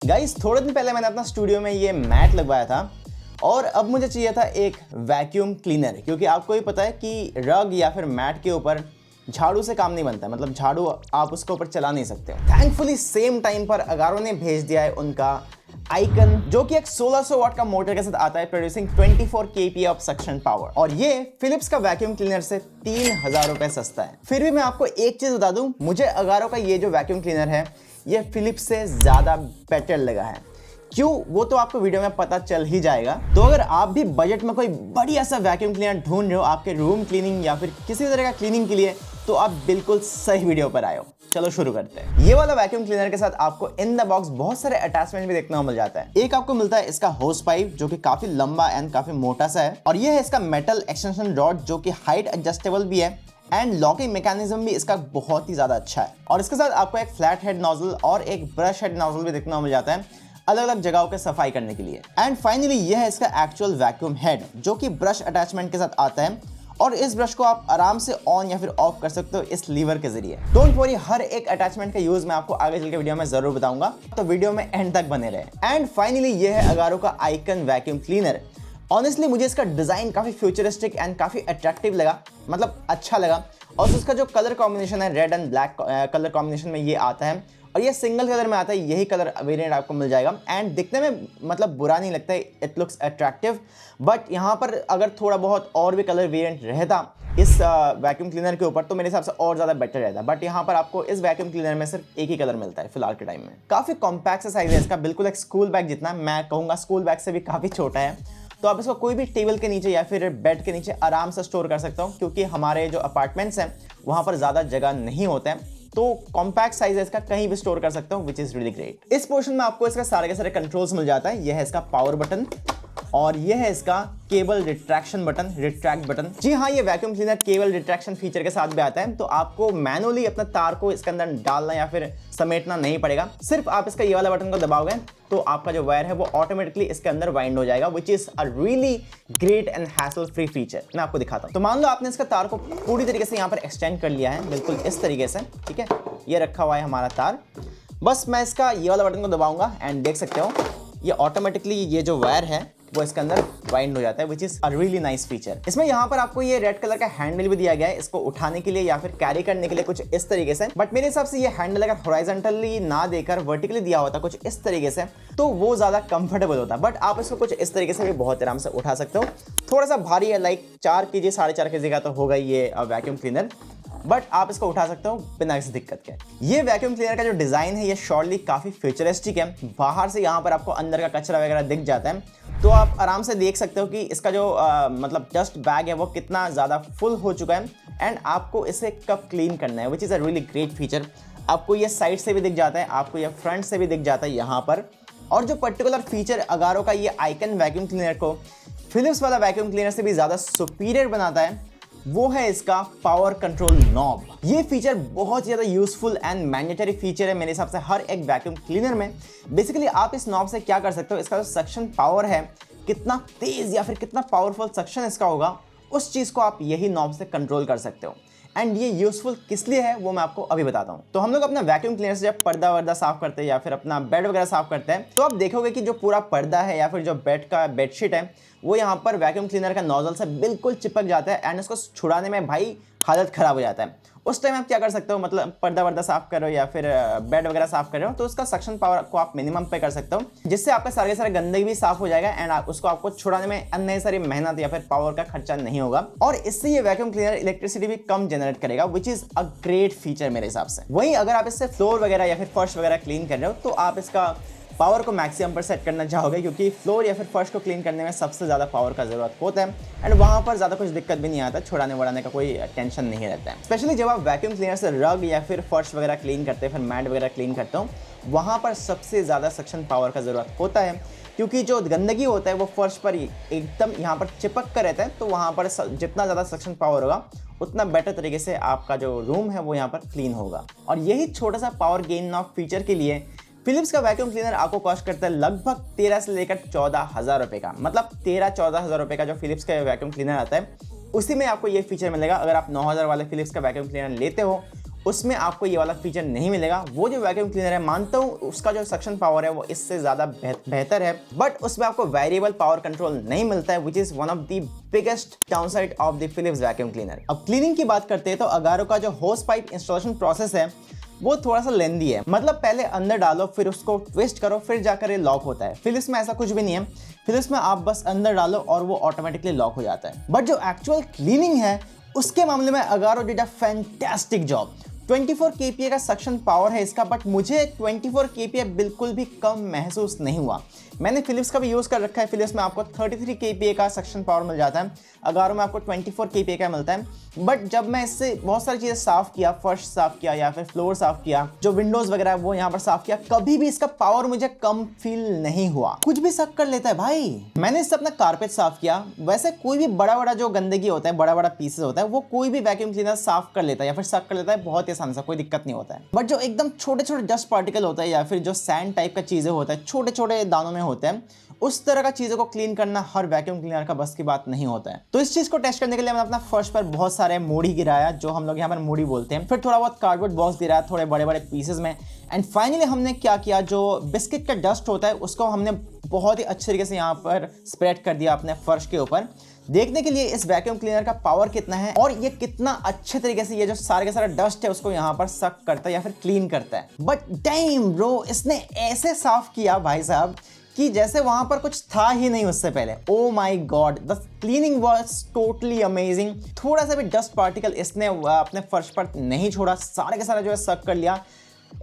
Guys थोड़े दिन पहले मैंने अपना स्टूडियो में ये मैट लगवाया था और अब मुझे चाहिए था एक वैक्यूम क्लीनर, क्योंकि आपको ही पता है कि रग या फिर मैट के ऊपर झाड़ू से काम नहीं बनता है, मतलब झाड़ू आप उसके ऊपर चला नहीं सकते हो। थैंकफुली सेम टाइम पर अगारो ने भेज दिया है उनका आइकन, जो कि एक 1600 वाट का मोटर के साथ आता है, producing 24 kPa of suction power, और ये फिलिप्स का वैक्यूम क्लीनर से 3000 रुपए सस्ता है। फिर भी मैं आपको एक चीज बता दूं, मुझे अगारो का ये जो वैक्यूम क्लीनर है ये फिलिप्स से ज्यादा बेटर लगा है। क्यों, वो तो आपको वीडियो में पता चल ही जाएगा। तो अगर आप भी बजट में कोई बढ़िया सा वैक्यूम क्लीनर ढूंढ रहे हो आपके रूम क्लीनिंग या फिर किसी भी तरह का क्लीनिंग के लिए, तो आप बिल्कुल सही वीडियो पर आए हो। चलो शुरू करते हैं। ये वाला वैक्यूम क्लीनर के साथ आपको इन द बॉक्स बहुत सारे अटैचमेंट भी देखने को मिल जाता है। एक आपको मिलता है इसका होस पाइप, जो कि काफी लंबा एंड काफी मोटा सा है, और ये है इसका मेटल एक्सटेंशन रॉड, जो कि हाइट एडजस्टेबल भी है एंड लॉकिंग मैकेनिज्म भी इसका बहुत ही ज्यादा अच्छा है। और इसके साथ आपको एक फ्लैट हेड नोजल और एक ब्रश हेड नोजल भी देखने को मिल जाता है, अलग अलग जगहों के सफाई करने के लिए। एंड फाइनली ये है इसका एक्चुअल वैक्यूम हेड, जो कि ब्रश अटैचमेंट के साथ आता है, और इस ब्रश को आप आराम से ऑन या फिर ऑफ कर सकते हो इस लीवर के जरिए। डोंट वरी, हर एक अटैचमेंट का यूज मैं आपको आगे चल के वीडियो में जरूर बताऊंगा, तो वीडियो में एंड तक बने रहे। एंड फाइनली ये है अगारो का आइकन वैक्यूम क्लीनर। ऑनेस्टली मुझे इसका डिजाइन काफी फ्यूचरिस्टिक एंड काफी अट्रैक्टिव लगा, मतलब अच्छा लगा। और उसका जो कलर कॉम्बिनेशन है, red and black colour combination में ये आता है, और ये सिंगल कलर में आता है, यही कलर वेरिएंट आपको मिल जाएगा। एंड दिखने में मतलब बुरा नहीं लगता है, इट लुक्स अट्रैक्टिव। बट यहाँ पर अगर थोड़ा बहुत और भी कलर वेरिएंट रहता इस वैक्यूम क्लीनर के ऊपर, तो मेरे हिसाब से और ज़्यादा बेटर रहता। बट यहाँ पर आपको इस वैक्यूम क्लीनर में सिर्फ एक ही कलर मिलता है फिलहाल के टाइम में। काफ़ी कॉम्पैक्ट साइज है इसका, बिल्कुल एक स्कूल बैग जितना, मैं कहूँगा स्कूल बैग से भी काफ़ी छोटा है। तो आप इसको कोई भी टेबल के नीचे या फिर बेड के नीचे आराम से स्टोर कर सकते हो, क्योंकि हमारे जो अपार्टमेंट्स हैं वहाँ पर ज़्यादा जगह नहीं होते हैं, तो कॉम्पैक्ट साइज है इसका, कहीं भी स्टोर कर सकते हो, विच इज रियली ग्रेट। इस पोर्शन में आपको इसका सारे के सारे कंट्रोल्स मिल जाता है। यह है इसका पावर बटन, और यह है इसका cable retraction button, retract button. जी हाँ, ये vacuum cleaner cable retraction feature के साथ भी आता है, तो आपको मैनुअली अपना तार को इसके अंदर डालना या फिर समेटना नहीं पड़ेगा। सिर्फ आप इसका ये वाला बटन को दबाओगे तो आपका जो वायर है वो ऑटोमेटिकली इसके अंदर वाइंड हो जाएगा, which is a really great and hassle free feature. मैं आपको दिखाता हूँ। तो मान लो आपने इसका तार को पूरी तरीके से यहाँ पर एक्सटेंड कर लिया है, बिल्कुल इस तरीके से, ठीक है। ये रखा हुआ है हमारा तार, बस मैं इसका ये वाला बटन को दबाऊंगा एंड देख सकते हो ये ऑटोमेटिकली ये जो वायर है वो इसके अंदर वाइंड हो जाता है, which is a really nice feature. इसमें यहाँ पर आपको ये रेड कलर का हैंडल भी दिया गया है, इसको उठाने के लिए या फिर कैरी करने के लिए कुछ इस तरीके से। बट मेरे हिसाब से ये हैंडल अगर हॉरिजॉन्टली ना देकर वर्टिकली दिया होता कुछ इस तरीके से, तो वो ज्यादा कंफर्टेबल होता। बट आप इसको कुछ इस तरीके से भी बहुत आराम से उठा सकते हो। थोड़ा सा भारी है, लाइक 4 kg 4.5 kg का तो होगा ये वैक्यूम क्लीनर, बट आप इसको उठा सकते हो बिना किसी दिक्कत के। ये वैक्यूम क्लीनर का जो डिजाइन है ये शॉर्टली काफी फ्यूचरिस्टिक है। बाहर से यहाँ पर आपको अंदर का कचरा वगैरह दिख जाता है, तो आप आराम से देख सकते हो कि इसका जो मतलब डस्ट बैग है वो कितना ज़्यादा फुल हो चुका है, एंड आपको इसे कब क्लीन करना है, which is a really great feature. आपको ये साइड से भी दिख जाता है, आपको ये फ्रंट से भी दिख जाता है यहाँ पर। और जो पर्टिकुलर फीचर अगारो का ये आइकन वैक्यूम क्लीनर को फिलिप्स वाला वैक्यूम क्लीनर से भी ज़्यादा सुपीरियर बनाता है, वो है इसका पावर कंट्रोल नॉब। ये फीचर बहुत ज़्यादा यूजफुल एंड मैंडेटरी फीचर है मेरे हिसाब से हर एक वैक्यूम क्लीनर में। बेसिकली आप इस नॉब से क्या कर सकते हो, इसका जो सक्शन पावर है, कितना तेज या फिर कितना पावरफुल सक्शन इसका होगा, उस चीज़ को आप यही नॉब से कंट्रोल कर सकते हो। एंड ये यूजफुल किस लिए है वो मैं आपको अभी बताता हूँ। तो हम लोग अपना वैक्यूम क्लीनर से जब पर्दा वर्दा साफ करते हैं या फिर अपना बेड वगैरह साफ करते हैं, तो आप देखोगे कि जो पूरा पर्दा है या फिर जो बेड का बेडशीट है वो यहाँ पर वैक्यूम क्लीनर का नोजल से बिल्कुल चिपक जाता है, एंड उसको छुड़ाने में भाई हालत खराब हो जाता है। उस टाइम आप क्या कर सकते हो, मतलब पर्दा वर्दा साफ कर रहे हो या फिर बेड वगैरह साफ कर रहे हो, तो उसका सक्शन पावर को आप मिनिमम पे कर सकते हो, जिससे आपका सारे गंदगी भी साफ हो जाएगा, एंड उसको आपको छुड़ाने में अननेसेसरी मेहनत या फिर पावर का खर्चा नहीं होगा। और इससे ये वैक्यूम क्लीनर इलेक्ट्रिसिटी भी कम जनरेट करेगा, which is a great feature मेरे हिसाब से। वहीं अगर आप इससे फ्लोर वगैरह या फिर फर्श वगैरह क्लीन कर रहे हो, तो आप इसका पावर को मैक्सिमम पर सेट करना चाहोगे, क्योंकि फ्लोर या फिर फर्श को क्लीन करने में सबसे ज़्यादा पावर का ज़रूरत होता है, एंड वहाँ पर ज़्यादा कुछ दिक्कत भी नहीं आता, छुड़ाने वड़ाने का कोई टेंशन नहीं रहता है। स्पेशली जब आप वैक्यूम क्लीनर से रग या फिर फर्श वगैरह क्लीन करते हैं, फिर मैट वगैरह क्लीन करते हो, वहाँ पर सबसे ज़्यादा सक्शन पावर का ज़रूरत होता है, क्योंकि जो गंदगी होता है वो फर्श पर एकदम यहाँ पर चिपक कर रहता है, तो वहाँ पर जितना ज़्यादा सक्शन पावर होगा उतना बेटर तरीके से आपका जो रूम है वो यहाँ पर क्लीन होगा। और यही छोटा सा पावर गेन ऑफ फीचर के लिए फिलिप्स का वैक्यूम क्लीनर आपको कॉस्ट करता है लगभग 13 से लेकर 14,000 रुपए का, मतलब 13-14,000 रुपए का जो फिलिप्स का वैक्यूम क्लीनर आता है, उसी में आपको ये फीचर मिलेगा। अगर आप 9,000 वाले फिलिप्स का वैक्यूम क्लीनर लेते हो उसमें आपको ये वाला फीचर नहीं मिलेगा। वो जो वैक्यूम क्लीनर है, मानता हूँ उसका जो सक्शन पावर है वो इससे ज़्यादा बेहतर है, बट उसमें आपको वेरिएबल पावर कंट्रोल नहीं मिलता है, which is one of the biggest downside of the Philips vacuum cleaner. अब क्लीनिंग की बात करते हैं तो अगारो का जो होस पाइप इंस्टॉलेशन प्रोसेस है वो थोड़ा सा लेंदी है। मतलब पहले अंदर डालो, फिर उसको ट्विस्ट करो, फिर जाकर ये लॉक होता है। फिलिप्स में ऐसा कुछ भी नहीं है। फिलिप्स में आप बस अंदर डालो और वो ऑटोमेटिकली लॉक हो जाता है। बट जो एक्चुअल क्लीनिंग है उसके मामले में Agaro did a fantastic job. 24 kPa का सक्शन पावर है इसका, बट मुझे 24 kPa बिल्कुल भी कम महसूस नहीं हुआ। मैंने फिलिप्स का भी यूज़ कर रखा है। फिलिप्स में आपको 33 kPa का सक्शन पावर मिल जाता है, अगारो में आपको 24 kPa का मिलता है। बट जब मैं इससे बहुत सारी चीज़ें साफ़ किया, फर्श साफ़ किया या फिर फ्लोर साफ़ किया, जो विंडोज़ वगैरह वो यहाँ पर साफ़ किया, कभी भी इसका पावर मुझे कम फील नहीं हुआ। कुछ भी सक कर लेता है भाई। मैंने इससे अपना कारपेट साफ़ किया। वैसे कोई भी बड़ा जो गंदगी होता है, बड़ा पीसेस होता है, वो कोई भी वैक्यूम क्लीनर साफ़ कर लेता है या फिर सक कर लेता है बहुत ही आसान सा, कोई दिक्कत नहीं होता है। बट जो एकदम छोटे डस्ट पार्टिकल होता है या फिर जो सैंड टाइप का चीज़ें होता है, छोटे दानों में होते हैं, उस तरह का चीज़ों को क्लीन करना हर वैक्यूम क्लीनर का बस की बात नहीं होता है। तो इस चीज़ को टेस्ट करने के लिए मैंने अपना फर्श पर बहुत सारे मूड़ी गिराया, जो हम लोग यहाँ पर मूड़ी बोलते हैं। फिर थोड़ा बहुत कार्डबोर्ड बॉक्स गिराया थोड़े बड़े पीसेस में। एंड फाइनली हमने क्या किया, जो बिस्किट का डस्ट होता है उसको हमने बहुत ही अच्छे तरीके से यहाँ पर स्प्रेड कर दिया अपने फर्श के ऊपर, देखने के लिए इस वैक्यूम क्लीनर का पावर कितना है और ये कितना अच्छे तरीके से ये जो सारे का सारा डस्ट है उसको यहाँ पर सक करता है या फिर क्लीन करता है। बट डैम ब्रो, इसने ऐसे साफ किया भाई साहब कि जैसे वहां पर कुछ था ही नहीं उससे पहले। Oh my God, the cleaning was totally amazing. थोड़ा सा भी डस्ट पार्टिकल इसने अपने फर्श पर नहीं छोड़ा, सारे का सारा जो है सक कर लिया।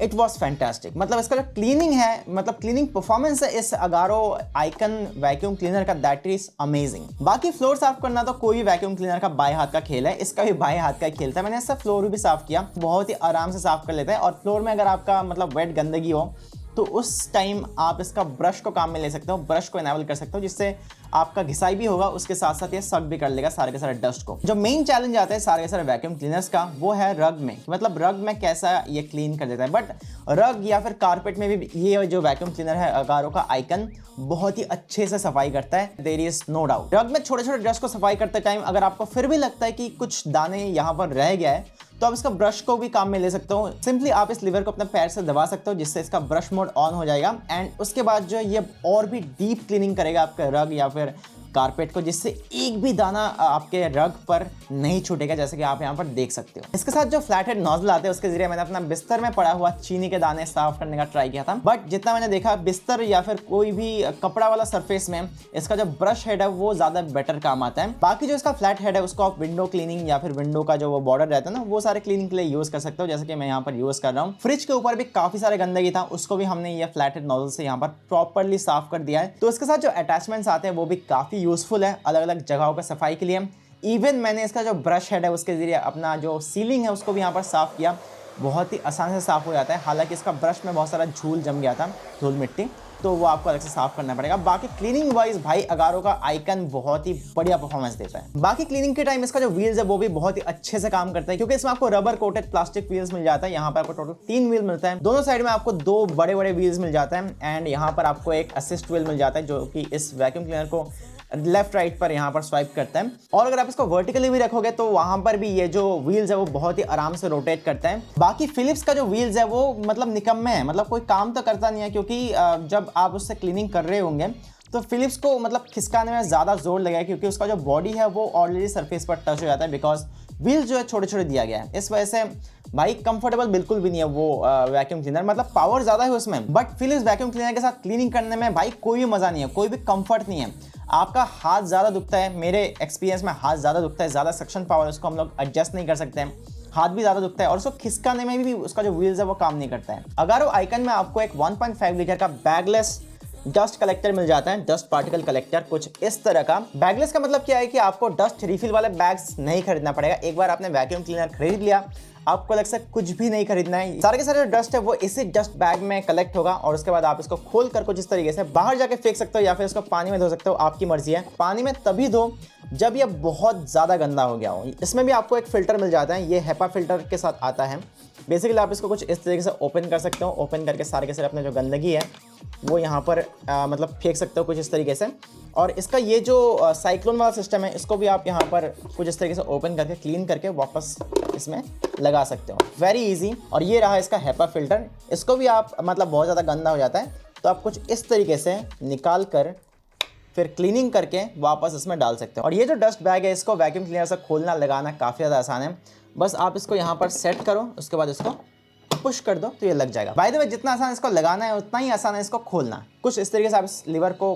It was fantastic. मतलब इसका जो क्लीनिंग है, मतलब क्लीनिंग परफॉर्मेंस है इस अगारो आइकन वैक्यूम क्लीनर का, दैट इज अमेजिंग। बाकी फ्लोर साफ करना तो कोई भी वैक्यूम क्लीनर का बाएं हाथ का खेल है, इसका भी बाएं हाथ का ही खेल था। मैंने इसका फ्लोर भी साफ किया, बहुत ही आराम से साफ कर लेता है। और फ्लोर में अगर आपका मतलब वेट गंदगी हो तो उस टाइम आप इसका ब्रश को काम में ले सकते हो, ब्रश को इनेबल कर सकते हो, जिससे आपका घिसाई भी होगा, उसके साथ साथ ये सक भी कर लेगा सारे के सारे डस्ट को। जो मेन चैलेंज आता है सारे के सारे वैक्यूम क्लीनर्स का, वो है रग में, मतलब रग में कैसा ये क्लीन कर देता है। बट रग या फिर कारपेट में भी ये जो वैक्यूम क्लीनर है अगारो का आइकन बहुत ही अच्छे से सफाई करता है, देयर इज नो डाउट। रग में छोटे डस्ट को सफाई करते टाइम अगर आपको फिर भी लगता है कि कुछ दाने यहाँ पर रह गया है, तो आप इसका ब्रश को भी काम में ले सकते हो। सिंपली आप इस लीवर को अपने पैर से दबा सकते हो, जिससे इसका ब्रश मोड ऑन हो जाएगा। एंड उसके बाद जो ये और भी डीप क्लीनिंग करेगा आपके रग या फिर कारपेट को, जिससे एक भी दाना आपके रग पर नहीं छूटेगा, जैसे कि आप यहाँ पर देख सकते हो। इसके साथ जो फ्लैट हेड नोजल आते हैं उसके जरिए मैंने अपना बिस्तर में पड़ा हुआ चीनी के दाने साफ करने का ट्राई किया था। बट जितना मैंने देखा, बिस्तर या फिर कोई भी कपड़ा वाला सरफेस में इसका जो ब्रश हेड है वो ज्यादा बेटर काम आता है। बाकी जो इसका फ्लैट हेड है उसको आप विंडो क्लीनिंग या फिर विंडो का जो वो बॉर्डर रहता है ना, वो सारे क्लीनिंग के लिए यूज कर सकते हो, जैसे कि मैं यहाँ पर यूज कर रहा हूँ। फ्रिज के ऊपर भी काफी सारे गंदगी था, उसको भी हमने ये फ्लैट हेड नोजल से यहाँ पर प्रॉपरली साफ कर दिया है। तो इसके साथ जो अटैचमेंट्स आते हैं वो भी काफी यूजफुल है अलग जगहों का सफाई के लिए। इवन मैंने इसका जो ब्रश हेड है उसके जरिए अपना जो सीलिंग है उसको भी यहाँ पर साफ किया, बहुत ही आसान से साफ हो जाता है। हालांकि इसका ब्रश में बहुत सारा झूल जम गया था, धूल मिट्टी, तो वो आपको अलग से साफ करना पड़ेगा। बाकी क्लीनिंग वाइज भाई अगारो का आइकन बहुत ही बढ़िया परफॉर्मेंस देता है। बाकी क्लीनिंग के टाइम इसका जो व्हील्स है वो भी बहुत ही अच्छे से काम करता है, क्योंकि इसमें आपको रबर कोटेड प्लास्टिक व्हील्स मिल जाता है। यहाँ पर आपको टोटल 3 व्हील मिलता है, दोनों साइड में आपको 2 बड़े व्हील्स मिल जाता है। एंड यहाँ पर आपको एक असिस्ट व्हील मिल जाता है, जो कि इस वैक्यूम क्लीनर को लेफ्ट राइट पर यहाँ पर स्वाइप करता है। और अगर आप इसको वर्टिकली भी रखोगे तो वहां पर भी ये जो व्हील्स है वो बहुत ही आराम से रोटेट करता है। बाकी फिलिप्स का जो व्हील्स है वो मतलब निकम्मे है, मतलब कोई काम तो करता नहीं है, क्योंकि जब आप उससे क्लीनिंग कर रहे होंगे तो फिलिप्स को मतलब खिसकाने में ज़्यादा जोर लगेगा, क्योंकि उसका जो बॉडी है वो ऑलरेडी सरफेस पर टच हो जाता है, बिकॉज व्हील्स जो है छोटे दिया गया है। इस वजह से भाई कंफर्टेबल बिल्कुल भी नहीं है वो वैक्यूम क्लीनर। मतलब पावर ज़्यादा है उसमें, बट फिलिप्स वैक्यूम क्लीनर के साथ क्लीनिंग करने में भाई कोई भी मज़ा नहीं है, कोई भी कंफर्ट नहीं है। आपका हाथ ज़्यादा दुखता है, मेरे एक्सपीरियंस में हाथ ज़्यादा दुखता है, ज़्यादा सक्शन पावर उसको हम लोग एडजस्ट नहीं कर सकते हैं, हाथ भी ज़्यादा दुखता है, और उसको खिसकाने में भी उसका जो व्हील्स है वो काम नहीं करता है। अगारो आइकन में आपको एक 1.5 लीटर का बैगलेस डस्ट कलेक्टर मिल जाता है, डस्ट पार्टिकल कलेक्टर कुछ इस तरह का। बैगलेस का मतलब क्या है कि आपको डस्ट रिफिल वाले बैग्स नहीं खरीदना पड़ेगा। एक बार आपने वैक्यूम क्लीनर खरीद लिया, आपको लग सकता है कुछ भी नहीं खरीदना है, सारे के सारे जो डस्ट है वो इसी डस्ट बैग में कलेक्ट होगा, और उसके बाद आप इसको खोल कर कुछ इस तरीके से बाहर जाके फेंक सकते हो या फिर इसको पानी में धो सकते हो, आपकी मर्जी है। पानी में तभी धो जब ये बहुत ज़्यादा गंदा हो गया हो। इसमें भी आपको एक फ़िल्टर मिल जाता है, ये हेपा फिल्टर के साथ आता है। बेसिकली आप इसको कुछ इस तरीके से ओपन कर सकते हो, ओपन करके सारे के सारे अपने जो गंदगी है वो यहाँ पर मतलब फेंक सकते हो कुछ इस तरीके से, और इसका ये जो साइक्लोन वाला सिस्टम है, इसको भी आप यहाँ पर कुछ इस तरीके से ओपन करके क्लीन करके वापस इसमें लगा सकते हो। Very easy. और ये रहा इसका हेपा फिल्टर। इसको भी आप मतलब बहुत ज़्यादा गंदा हो जाता है तो आप कुछ इस तरीके से निकाल कर फिर क्लीनिंग करके वापस इसमें डाल सकते हो। और ये जो डस्ट बैग है, इसको वैक्यूम क्लीनर से खोलना लगाना काफ़ी ज़्यादा आसान है। बस आप इसको यहाँ पर सेट करो, उसके बाद इसको पुश कर दो तो ये लग जाएगा। बाय द वे, जितना आसान इसको लगाना है उतना ही आसान है इसको खोलना। कुछ इस तरीके से आप इस लीवर को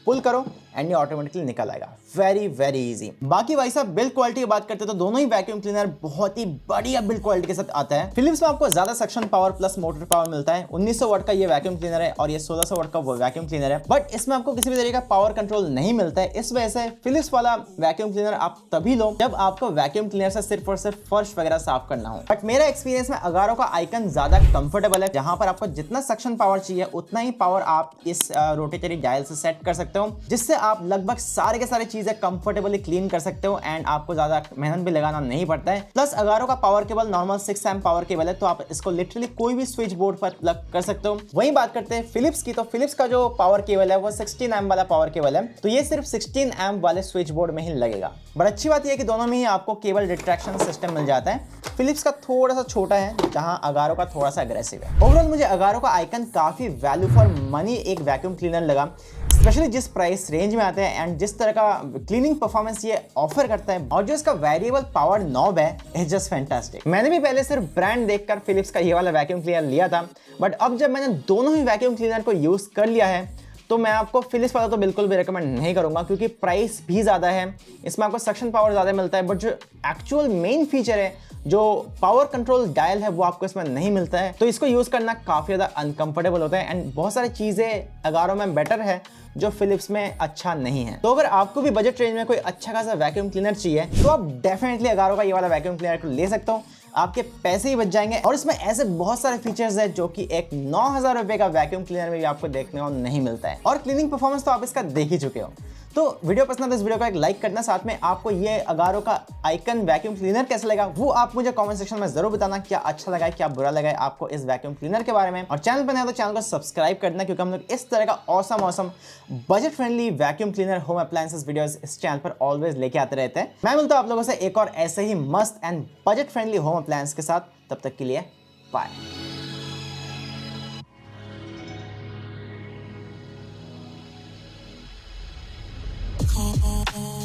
पुल करो एंड ये ऑटोमेटिकली निकल आएगा। Very very easy. बाकी भाई साहब बिल्ड क्वालिटी की बात करते हैं तो दोनों ही वैक्यूम क्लीनर बहुत ही बढ़िया बिल्ड क्वालिटी के साथ आता है। फिलिप्स में आपको ज्यादा suction power plus motor power मिलता है। 1900 वाट का ये वैक्यूम क्लीनर है और ये 1600 वाट का वैक्यूम क्लीनर है, बट इसमें आपको किसी भी तरीके का पावर कंट्रोल नहीं मिलता है। इस वजह से फिलिप्स वाला वैक्यूम क्लीनर आप तभी लो जब आपको वैक्यूम क्लीनर से सिर्फ और सिर्फ फर्श वगैरह साफ करना हो। बट मेरा एक्सपीरियंस में अगारो का आइकन ज्यादा कंफर्टेबल है, जहां पर आपको जितना सक्शन पावर चाहिए उतना ही पावर आप इस रोटेटरी डायल से सेट कर सकते हो, जिससे आप लगभग सारे के सारे चीजें कंफर्टेबली क्लीन कर सकते हो एंड आपको ज्यादा मेहनत भी लगाना नहीं पड़ता है। प्लस अगारो का power cable normal 6 amp power cable है, तो आप इसको लिटरली कोई भी स्विच बोर्ड पर प्लग कर सकते हो। वहीं बात करते हैं फिलिप्स की, तो फिलिप्स का जो पावर केबल है वो 16 एम्प वाला पावर केबल है, तो ये सिर्फ 16 एम्प वाले स्विच बोर्ड में ही लगेगा। बट अच्छी बात यह है कि दोनों में ही आपको केबल रिट्रैक्शन सिस्टम मिल जाता है। फिलिप्स का थोड़ा सा छोटा है जहां अगारो का थोड़ा सा अग्रेसिव है। ओवरऑल मुझे अगारो का आइकन काफी वैल्यू फॉर मनी एक वैक्यूम क्लीनर लगा, स्पेशली जिस प्राइस रेंज में आते हैं एंड जिस तरह का क्लीनिंग परफॉर्मेंस ये ऑफर करता है, और जो इसका वेरिएबल पावर नॉब है इज जस्ट फैंटास्टिक। मैंने भी पहले सिर्फ ब्रांड देखकर फिलिप्स का ये वाला वैक्यूम क्लीनर लिया था, बट अब जब मैंने दोनों ही वैक्यूम क्लीनर को यूज कर लिया है तो मैं आपको फिलिप्स वाला तो बिल्कुल भी रिकमेंड नहीं करूंगा, क्योंकि प्राइस भी ज़्यादा है, इसमें आपको सक्शन पावर ज़्यादा मिलता है, बट जो एक्चुअल मेन फीचर है, जो पावर कंट्रोल डायल है, वो आपको इसमें नहीं मिलता है। तो इसको यूज़ करना काफ़ी ज़्यादा अनकंफर्टेबल होता है एंड बहुत सारी चीज़ें अगारो में बेटर है जो फिलिप्स में अच्छा नहीं है। तो अगर आपको भी बजट रेंज में कोई अच्छा खासा वैक्यूम क्लीनर चाहिए तो आप डेफिनेटली अगारो का ये वाला वैक्यूम क्लीनर को ले सकते हो। आपके पैसे ही बच जाएंगे और इसमें ऐसे बहुत सारे फीचर्स हैं जो कि एक 9000 रुपए का वैक्यूम क्लीनर में भी आपको देखने को नहीं मिलता है। और क्लीनिंग परफॉर्मेंस तो आप इसका देख ही चुके हो। तो वीडियो पसंद है तो इस वीडियो को एक लाइक करना, साथ में आपको ये अगारो का आइकन वैक्यूम क्लीनर कैसा लगा वो आप मुझे कमेंट सेक्शन में जरूर बताना। क्या अच्छा लगा है, क्या बुरा लगा है आपको इस वैक्यूम क्लीनर के बारे में। और चैनल पर नया तो चैनल को सब्सक्राइब करना, क्योंकि हम लोग इस तरह का awesome budget friendly vacuum cleaner home appliances videos इस चैनल पर ऑलवेज लेके आते रहते हैं। मैं मिलता हूं आप लोगों से एक और ऐसे ही मस्त and budget friendly home appliance के साथ। तब तक के लिए बाय। Oh, oh, oh.